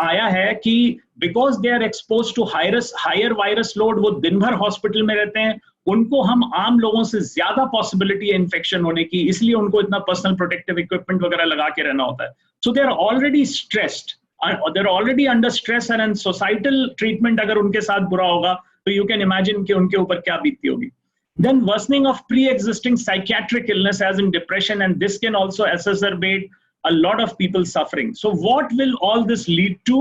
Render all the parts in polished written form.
आया है कि because they are expose to higher virus load, वो दिन भर हॉस्पिटल में रहते हैं, उनको हम आम लोगों से ज्यादा पॉसिबिलिटी है इन्फेक्शन होने की, इसलिए उनको इतना पर्सनल प्रोटेक्टिव इक्विपमेंट वगैरह लगा के रहना होता है. So they are already stressed, they are already under stress, and societal treatment अगर उनके साथ बुरा होगा तो यू कैन इमेजिन कि उनके ऊपर क्या बीतती होगी. Then worsening of pre-existing psychiatric illness as in depression, and this can also exacerbate a lot of people suffering. So what will all this lead to?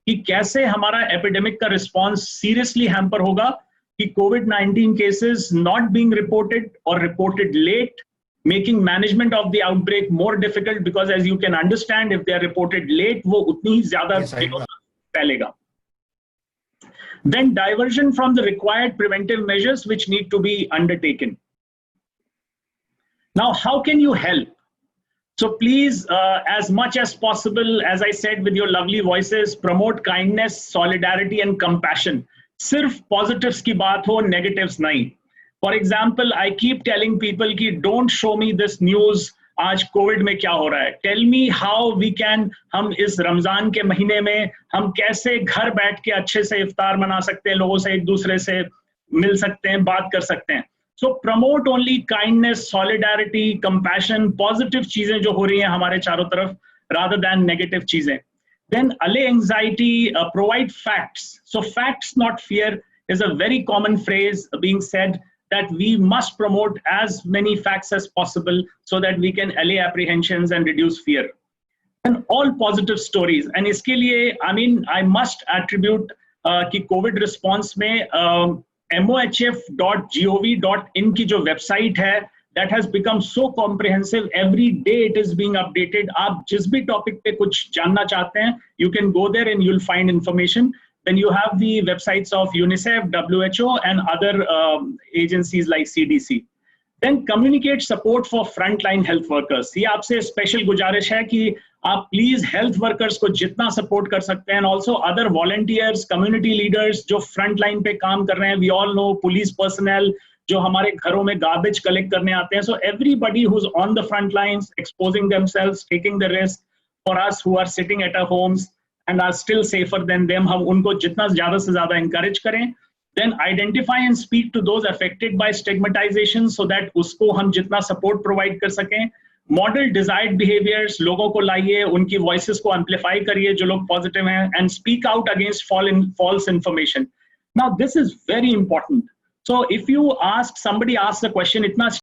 कि कैसे हमारा epidemic का response seriously hamper होगा, कि COVID-19 cases not being reported or reported late, making management of the outbreak more difficult, because as you can understand, if they are reported late, वो उतनी ही ज़्यादा फैलेगा. Then diversion from the required preventive measures which need to be undertaken. Now, how can you help? So please, as much as possible, as I said with your lovely voices, promote kindness, solidarity and compassion. Sirf positives ki baat ho, negatives nahi. For example, I keep telling people ki don't show me this news, आज Covid में क्या हो रहा है. Tell me how we can, हम इस रमजान के महीने में हम कैसे घर बैठ के अच्छे से इफ्तार मना सकते हैं, लोगों से एक दूसरे से मिल सकते हैं, बात कर सकते हैं. So promote only kindness, solidarity, compassion, positive चीजें जो हो रही हैं हमारे चारों तरफ, रादर दैन नेगेटिव चीजें. Then allay anxiety, provide facts. So facts not fear is a very common phrase being said, that we must promote as many facts as possible so that we can allay apprehensions and reduce fear. And all positive stories. And iske liye, I mean, I must attribute कि COVID response में mohf.gov.in की जो website है, that has become so comprehensive. Every day it is being updated. आप जिस भी topic पे कुछ जानना चाहते हैं, you can go there and you'll find information. Then you have the websites of UNICEF, WHO, and other agencies like CDC. Then communicate support for frontline health workers. ये आपसे special गुजारिश है कि आप please health workers को जितना support कर सकते हैं, and also other volunteers, community leaders जो frontline पे काम कर रहे हैं. We all know police personnel जो हमारे घरों में garbage collect करने आते हैं. So everybody who's on the front lines, exposing themselves, taking the risk, for us who are sitting at our homes and are still safer than them, हम उनको जितना ज़्यादा से ज़्यादा encourage करें. Then identify and speak to those affected by stigmatization so that उसको हम जितना support provide कर सकें. Model desired behaviors, लोगों को लाइए, उनकी voices को amplify करिए जो लोग positive हैं, and speak out against false information. Now this is very important. So if you ask, somebody asks a question, इतना